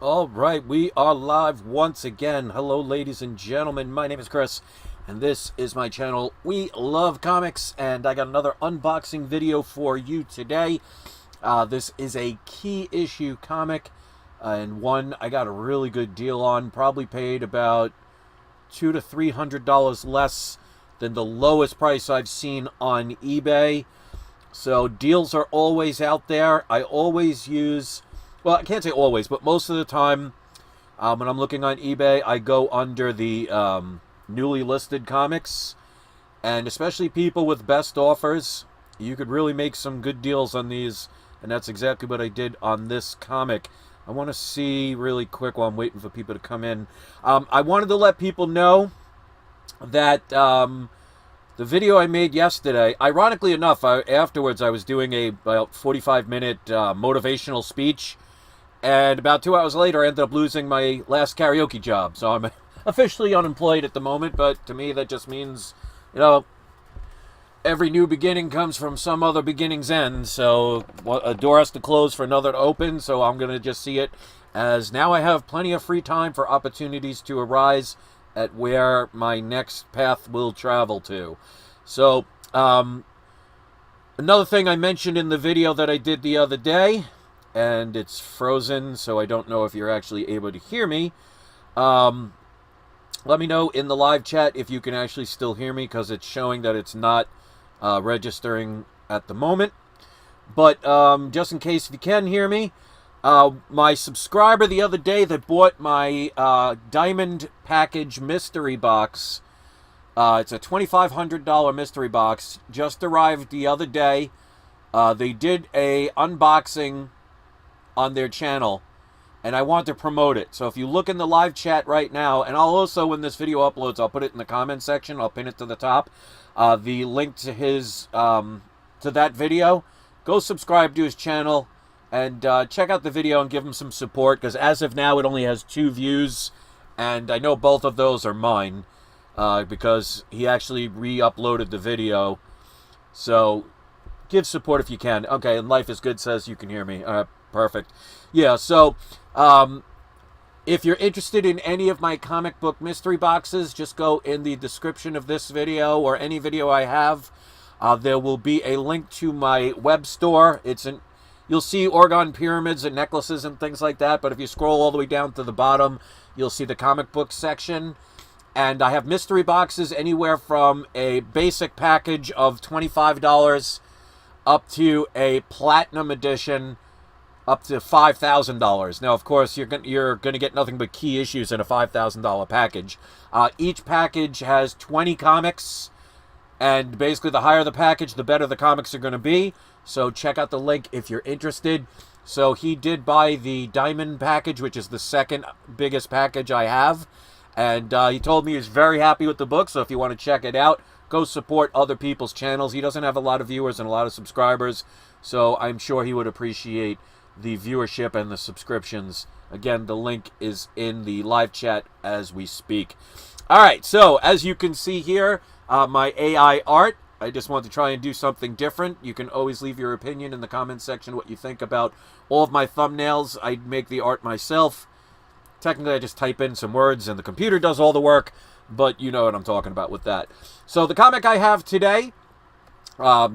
All right, we are live once again. Hello, ladies and gentlemen. My name is Chris, and this is my channel. We love comics, and I got another unboxing video for you today. This is a key issue comic, and one I got a really good deal on. Probably paid about $200 to $300 less than the lowest price I've seen on eBay. So deals are always out there. I always use, well, I can't say always, but most of the time when I'm looking on eBay, I go under the newly listed comics. And especially people with best offers, you could really make some good deals on these. And that's exactly what I did on this comic. I want to see really quick while I'm waiting for people to come in. I wanted to let people know that the video I made yesterday, ironically enough, afterwards I was doing a about 45-minute motivational speech, and about 2 hours later I ended up losing my last karaoke job. So I'm officially unemployed at the moment, but to me that just means, every new beginning comes from some other beginning's end. So a door has to close for another to open, so I'm going to just see it as now I have plenty of free time for opportunities to arise at where my next path will travel to. So, another thing I mentioned in the video that I did the other day, and it's frozen, so I don't know if you're actually able to hear me. Let me know in the live chat if you can actually still hear me, because it's showing that it's not registering at the moment. But just in case if you can hear me, my subscriber the other day that bought my Diamond Package mystery box, it's a $2,500 mystery box, just arrived the other day. They did a unboxing on their channel, and I want to promote it. So if you look in the live chat right now, and I'll also, when this video uploads, I'll put it in the comment section, I'll pin it to the top, the link to his, to that video. Go subscribe to his channel, and check out the video and give him some support, because as of now it only has 2 views, and I know both of those are mine, because he actually re-uploaded the video. So give support if you can. Okay, and Life is Good says you can hear me. Perfect. Yeah, so if you're interested in any of my comic book mystery boxes, just go in the description of this video or any video I have. There will be a link to my web store. You'll see orgone pyramids and necklaces and things like that, but if you scroll all the way down to the bottom, you'll see the comic book section. And I have mystery boxes anywhere from a basic package of $25 up to a platinum edition up to $5,000. Now, of course, you're going to get nothing but key issues in a $5,000 package. Each package has 20 comics, and basically the higher the package, the better the comics are going to be. So check out the link if you're interested. So he did buy the Diamond package, which is the second biggest package I have. And he told me he's very happy with the book. So if you want to check it out, go support other people's channels. He doesn't have a lot of viewers and a lot of subscribers, so I'm sure he would appreciate the viewership and the subscriptions. Again, the link is in the live chat as we speak. All right, so as you can see here, my AI art, I just want to try and do something different. You can always leave your opinion in the comment section what you think about all of my thumbnails. I make the art myself. Technically, I just type in some words and the computer does all the work, but you know what I'm talking about with that. So the comic I have today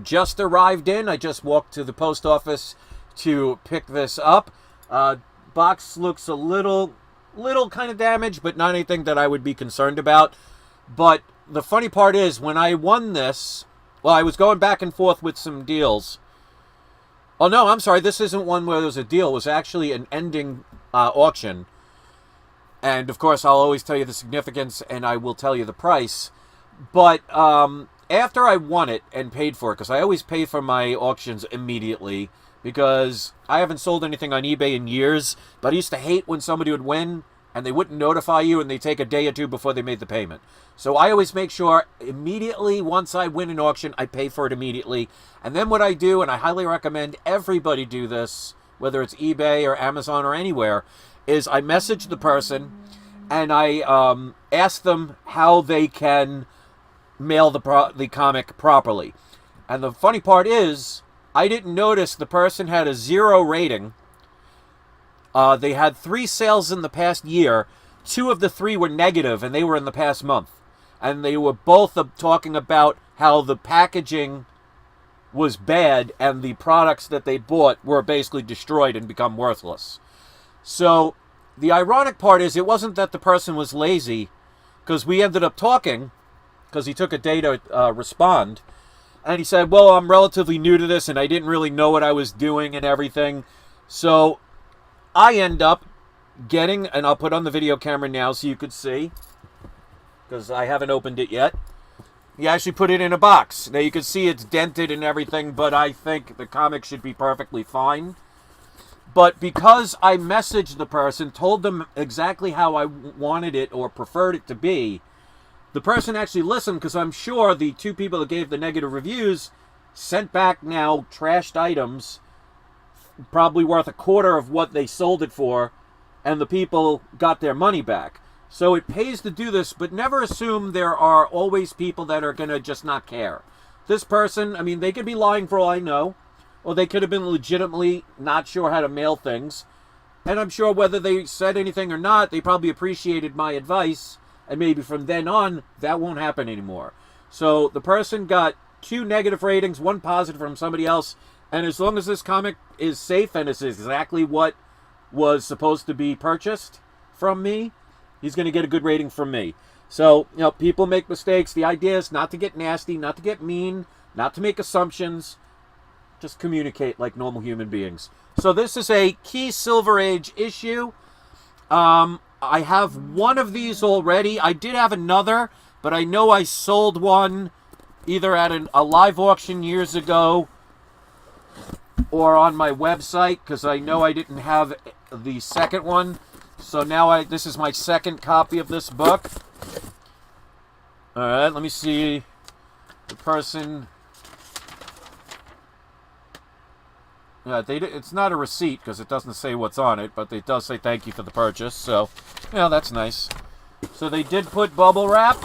just arrived in. I just walked to the post office to pick this up. Box looks a little kind of damaged, but not anything that I would be concerned about. But the funny part is, when I won this, well, I was going back and forth with some deals. Oh, no, I'm sorry. This isn't one where there's a deal. It was actually an ending auction. And, of course, I'll always tell you the significance, and I will tell you the price. But after I won it and paid for it, because I always pay for my auctions immediately, because I haven't sold anything on eBay in years, but I used to hate when somebody would win and they wouldn't notify you and they take a day or two before they made the payment. So I always make sure immediately once I win an auction, I pay for it immediately. And then what I do, and I highly recommend everybody do this, whether it's eBay or Amazon or anywhere, is I message the person and I ask them how they can mail the comic properly. And the funny part is, I didn't notice the person had a 0 rating They had 3 sales in the past year. 2 of the 3 were negative, and they were in the past month. And they were both talking about how the packaging was bad and the products that they bought were basically destroyed and become worthless. So the ironic part is it wasn't that the person was lazy, because we ended up talking, because he took a day to respond. And he said, well, I'm relatively new to this and I didn't really know what I was doing and everything. So I end up getting, and I'll put on the video camera now so you could see, because I haven't opened it yet. He actually put it in a box. Now you can see it's dented and everything, but I think the comic should be perfectly fine. But because I messaged the person, told them exactly how I wanted it or preferred it to be, the person actually listened, because I'm sure the 2 people that gave the negative reviews sent back now trashed items, probably worth a quarter of what they sold it for, and the people got their money back. So it pays to do this, but never assume there are always people that are going to just not care. This person, I mean, they could be lying for all I know, or they could have been legitimately not sure how to mail things. And I'm sure whether they said anything or not, they probably appreciated my advice, and maybe from then on, that won't happen anymore. So the person got 2 negative ratings, 1 positive from somebody else, and as long as this comic is safe and it's exactly what was supposed to be purchased from me, he's going to get a good rating from me. So, you know, people make mistakes. The idea is not to get nasty, not to get mean, not to make assumptions. Just communicate like normal human beings. So this is a Key Silver Age issue. I have one of these already. I did have another, but I know I sold one either at a live auction years ago or on my website, because I know I didn't have the second one. So now this is my second copy of this book. All right, let me see the person. Yeah, it's not a receipt because it doesn't say what's on it, but it does say thank you for the purchase. So, yeah, that's nice. So they did put bubble wrap.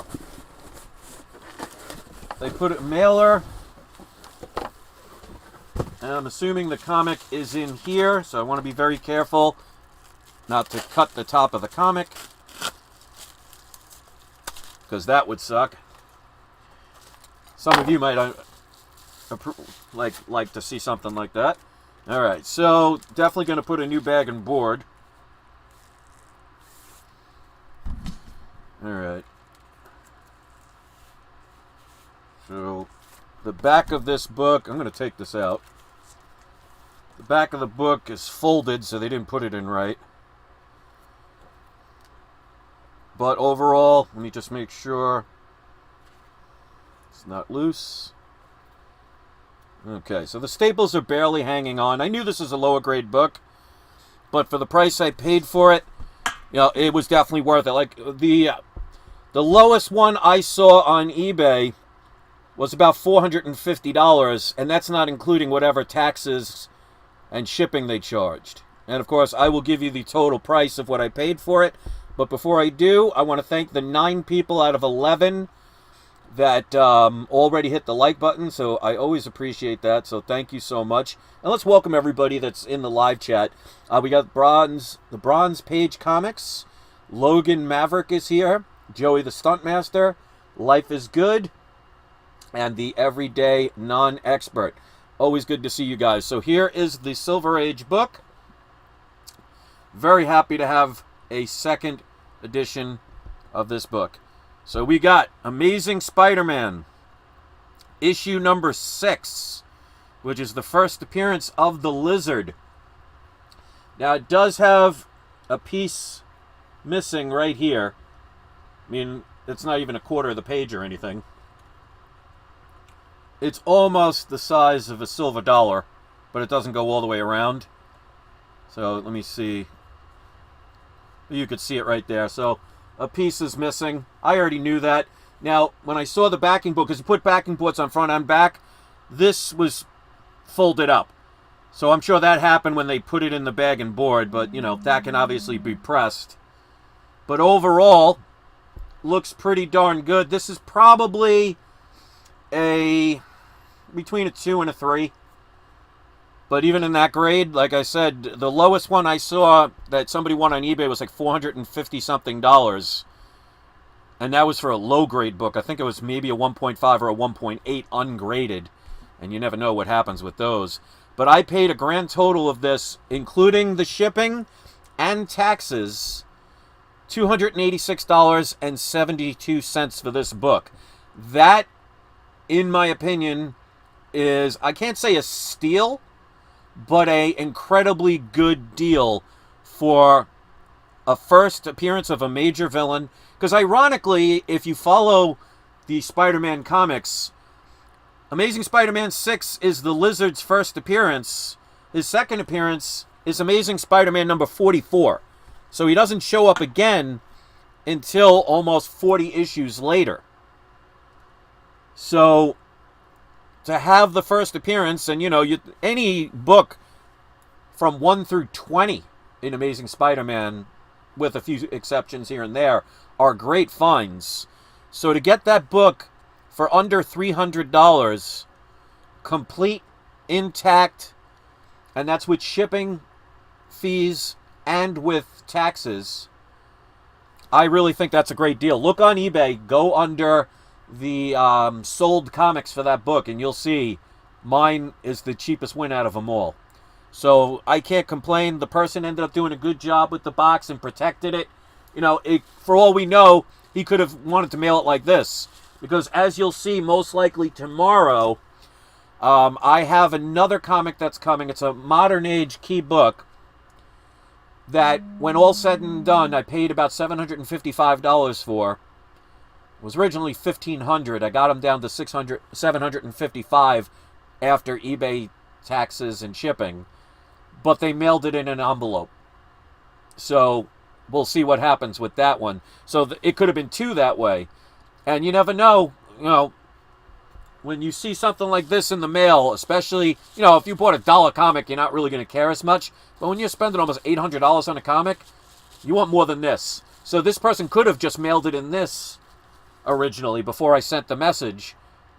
They put a mailer. And I'm assuming the comic is in here, so I want to be very careful not to cut the top of the comic, because that would suck. Some of you might like to see something like that. All right, so definitely going to put a new bag and board. All right. So the back of this book, I'm going to take this out. The back of the book is folded, so they didn't put it in right. But overall, let me just make sure it's not loose. Okay, so the staples are barely hanging on. I knew this was a lower grade book, but for the price I paid for it, you know, it was definitely worth it. Like the lowest one I saw on eBay was about $450, and that's not including whatever taxes and shipping they charged. And of course, I will give you the total price of what I paid for it. But before I do, I want to thank the 9 people out of 11 that already hit the like button, so I always appreciate that, so thank you so much. And let's welcome everybody that's in the live chat. We got the Bronze Page Comics, Logan Maverick is here, Joey the Stuntmaster, Life is Good, and the Everyday Non-Expert. Always good to see you guys. So here is the Silver Age book. Very happy to have a second edition of this book. So we got Amazing Spider-Man, issue number 6, which is the first appearance of the Lizard. Now it does have a piece missing right here. I mean, it's not even a quarter of the page or anything. It's almost the size of a silver dollar, but it doesn't go all the way around. So let me see. You could see it right there. So a piece is missing. I already knew that. Now, when I saw the backing book, because you put backing ports on front and back, this was folded up. So I'm sure that happened when they put it in the bag and board, but, you know, that can obviously be pressed. But overall, looks pretty darn good. This is probably between a 2 and a 3. But even in that grade, like I said, the lowest one I saw that somebody won on eBay was like $450 something. And that was for a low grade book. I think it was maybe a 1.5 or a 1.8 ungraded. And you never know what happens with those. But I paid a grand total of this, including the shipping and taxes, $286.72 for this book. That, in my opinion, is, I can't say a steal, but a incredibly good deal for a first appearance of a major villain. Because ironically, if you follow the Spider-Man comics, Amazing Spider-Man 6 is the Lizard's first appearance. His second appearance is Amazing Spider-Man number 44. So he doesn't show up again until almost 40 issues later. So to have the first appearance, and any book from 1 through 20 in Amazing Spider-Man, with a few exceptions here and there, are great finds. So to get that book for under $300, complete, intact, and that's with shipping fees and with taxes, I really think that's a great deal. Look on eBay, go under the sold comics for that book, and you'll see mine is the cheapest win out of them all. So I can't complain. The person ended up doing a good job with the box and protected it. For all we know, he could have wanted to mail it like this. Because as you'll see, most likely tomorrow, I have another comic that's coming. It's a modern age key book that, when all said and done, I paid about $755 for. It was originally $1,500. I got them down to $755 after eBay taxes and shipping. But they mailed it in an envelope. So we'll see what happens with that one. So it could have been two that way. And you never know, when you see something like this in the mail, especially, if you bought a dollar comic, you're not really going to care as much. But when you're spending almost $800 on a comic, you want more than this. So this person could have just mailed it in this originally before I sent the message.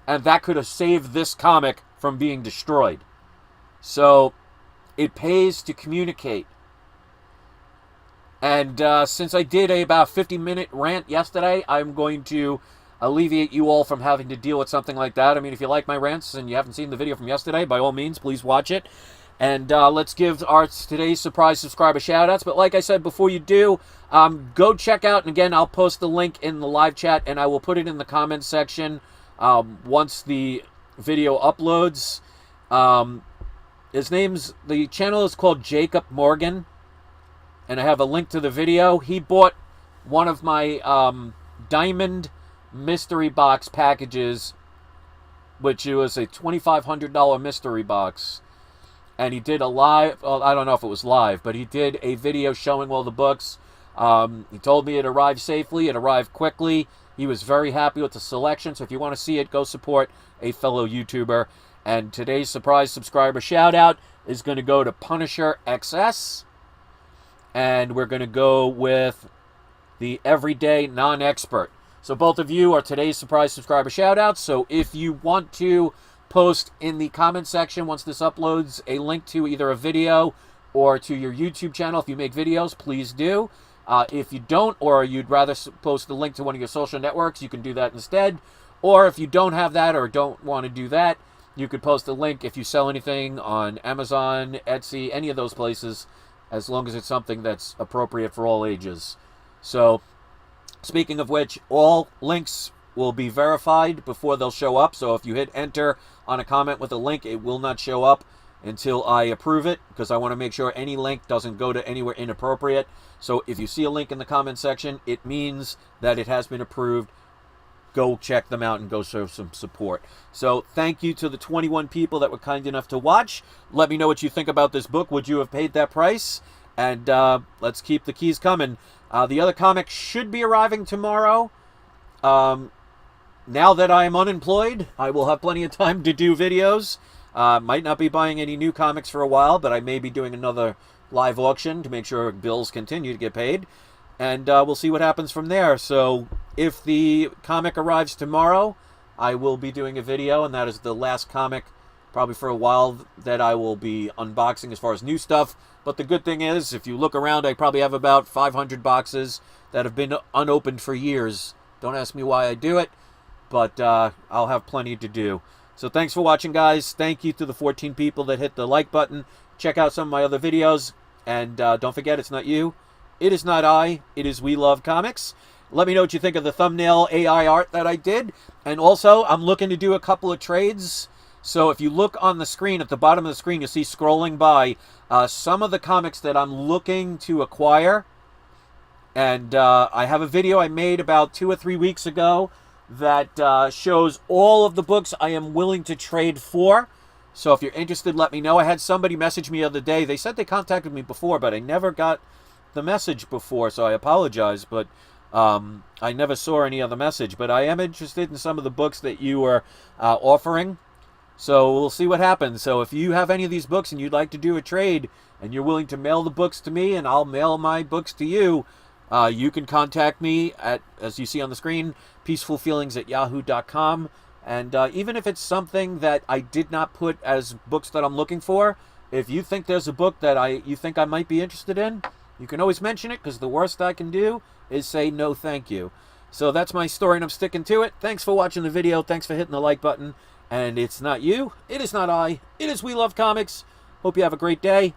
And that could have saved this comic from being destroyed. So it pays to communicate. And since I did about 50-minute rant yesterday, I'm going to alleviate you all from having to deal with something like that. I mean, if you like my rants and you haven't seen the video from yesterday, by all means, please watch it. And let's give our today's surprise subscriber shout-outs. But like I said, before you do, go check out, and again, I'll post the link in the live chat, and I will put it in the comments section once the video uploads. The channel is called Jacob Morgan. And I have a link to the video. He bought one of my diamond mystery box packages, which was a $2,500 mystery box. And he did a live, well, I don't know if it was live, but he did a video showing all the books. He told me it arrived safely. It arrived quickly. He was very happy with the selection. So if you want to see it, go support a fellow YouTuber. And today's surprise subscriber shout out is going to go to Punisher XS. And we're going to go with the Everyday Non-Expert. So both of you are today's surprise subscriber shout-outs. So if you want to post in the comment section once this uploads a link to either a video or to your YouTube channel, if you make videos, please do. If you don't, or you'd rather post the link to one of your social networks, you can do that instead. Or if you don't have that or don't want to do that, you could post a link if you sell anything on Amazon, Etsy, any of those places, as long as it's something that's appropriate for all ages. So, speaking of which, all links will be verified before they'll show up. So if you hit enter on a comment with a link, it will not show up until I approve it, because I want to make sure any link doesn't go to anywhere inappropriate. So if you see a link in the comment section, it means that it has been approved. Go check them out and go show some support. So thank you to the 21 people that were kind enough to watch. Let me know what you think about this book. Would you have paid that price? And let's keep the keys coming. The other comic should be arriving tomorrow. Now that I am unemployed, I will have plenty of time to do videos. Might not be buying any new comics for a while, but I may be doing another live auction to make sure bills continue to get paid. And we'll see what happens from there. So if the comic arrives tomorrow, I will be doing a video, and that is the last comic probably for a while that I will be unboxing as far as new stuff. But the good thing is, if you look around, I probably have about 500 boxes that have been unopened for years. Don't ask me why I do it, but I'll have plenty to do. So thanks for watching, guys. Thank you to the 14 people that hit the like button. Check out some of my other videos. And don't forget, it's not you. It is not I. It is We Love Comics. Let me know what you think of the thumbnail AI art that I did. And also, I'm looking to do a couple of trades. So if you look on the screen, at the bottom of the screen, you'll see scrolling by some of the comics that I'm looking to acquire. And I have a video I made about 2 or 3 weeks ago that shows all of the books I am willing to trade for. So if you're interested, let me know. I had somebody message me the other day. They said they contacted me before, but I never got the message before, so I apologize. But I never saw any other message. But I am interested in some of the books that you are offering. So we'll see what happens. So if you have any of these books and you'd like to do a trade and you're willing to mail the books to me and I'll mail my books to you, you can contact me at, as you see on the screen, peacefulfeelings@yahoo.com. And even if it's something that I did not put as books that I'm looking for, if you think there's a book that you think I might be interested in, you can always mention it, because the worst I can do is say no thank you. So that's my story and I'm sticking to it. Thanks for watching the video. Thanks for hitting the like button. And it's not you. It is not I. It is We Love Comics. Hope you have a great day.